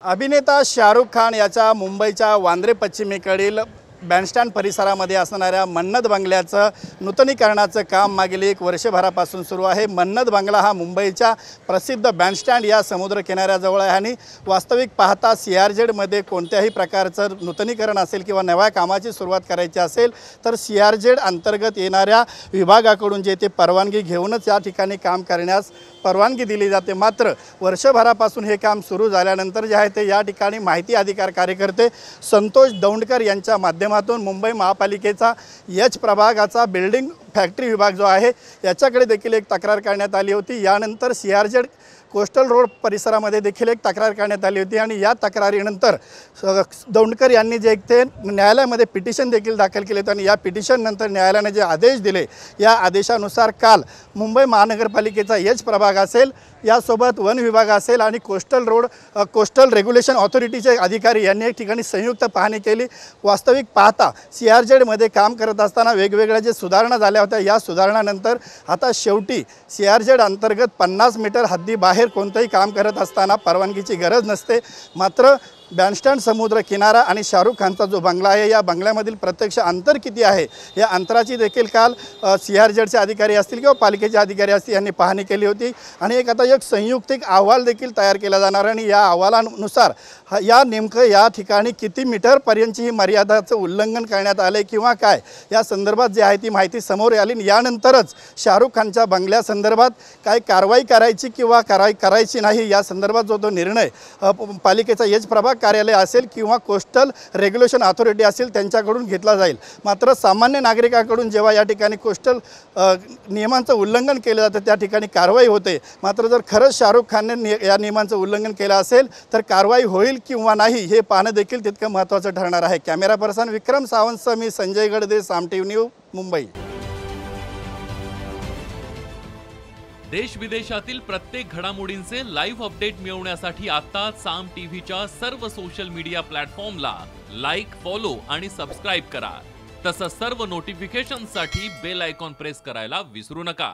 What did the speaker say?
अभिनेता शाहरुख खान याच्या मुंबईच्या वांद्रे पश्चिमेकडील बँडस्टँड परिसरामध्ये असणाऱ्या मन्नत बंगल्याचं नूतनीकरणाचं काम मागील एक वर्षभरापासून सुरू आहे। मन्नत बंगला हा मुंबईच्या प्रसिद्ध बँडस्टँड या समुद्र किनाऱ्याजवळ आहे आणि वास्तविक पाहता CRZ कोणत्याही प्रकारचं नूतनीकरण असेल किंवा नव्या कामाची सुरुवात करायची असेल तर CRZ अंतर्गत येणाऱ्या विभागाकडून जे ते परवानगी घेऊनच या ठिकाणी काम करण्यास परवानगी दिली जाते। मात्र वर्षभरापासून हे काम सुरू झाल्यानंतर जे आहे ते या ठिकाणी माहिती अधिकार कार्यकर्ते संतोष दौंडकर यांच्या माध्यमातून मुंबई महापालिकेचा H प्रभागाचा बिल्डिंग फॅक्टरी विभाग जो आहे याच्याकडे देखील एक तक्रार करण्यात आली होती। यानंतर CRZ कोस्टल रोड परिसरामध्ये देखील एक तक्रार करण्यात आली होती आणि या तक्रारीनंतर दौंडकर यांनी जे ते न्यायालयामध्ये पिटिशन देखील दाखल केले होते आणि या पिटिशन नंतर न्यायालयाने जे आदेश दिले या आदेशानुसार काल मुंबई महानगरपालिकेचा H प्रभाग असेल यासोबत वन विभाग असेल आणि कोस्टल रेग्युलेशन ऑथॉरिटीचे अधिकारी यांनी एक ठिकाणी संयुक्त पाहणी केली। वास्तविक पाहता CRZ काम करत असताना वेगवेगळ्या जे सुधारणा झाल्या होत्या या सुधारणानंतर आता शेवटी CRZ अंतर्गत 50 मीटर हद्दीबाहेर कोणतेही काम करत असताना परवानगीची गरज नसते। मात्र बँडस्टँड समुद्र किनारा आणि शाहरुख खानचा जो बंगला आहे या बंगल्यामधील प्रत्यक्ष अंतर किती आहे या अंतराची देखील काल CRZचे अधिकारी असतील किंवा पालिकेचे अधिकारी असतील यांनी पाहणी केली होती आणि आता एक संयुक्तिक अहवाल देखील तयार केला जाणार आणि या अहवालानुसार या नेमकं या ठिकाणी किती मीटरपर्यंतची ही मर्यादाचं उल्लंघन करण्यात आले किंवा काय या संदर्भात जे आहे ती माहिती समोर आली। यानंतरच शाहरुख खानच्या बंगल्यासंदर्भात काय कारवाई करायची किंवा करायची नाही या संदर्भात जो तो निर्णय पालिकेचा H प्रभाग कार्यालय असेल किंवा कोस्टल रेग्युलेशन ऑथॉरिटी असेल त्यांच्याकडून घेतला जाईल। मात्र सामान्य नागरिकांकडून जेव्हा या ठिकाणी कोस्टल नियमांचं उल्लंघन केलं जातं त्या ठिकाणी कारवाई होते। मात्र जर खरंच शाहरुख खानने या नियमांचं उल्लंघन केलं असेल तर कारवाई होईल किंवा नाही हे पाहणं देखील तितकं महत्त्वाचं ठरणार आहे। कॅमेरा पर्सन विक्रम सावंतसह मी संजय गडदे, साम टीव्ही न्यूज, मुंबई। देश विदेशातील प्रत्येक घडामोडींचे लाईव्ह अपडेट मिळवण्यासाठी आता साम टीव्हीच्या सर्व सोशल मीडिया प्लॅटफॉर्मला लाईक, फॉलो आणि सबस्क्राइब करा। तसंच सर्व नोटिफिकेशनसाठी बेल आयकॉन प्रेस करायला विसरू नका।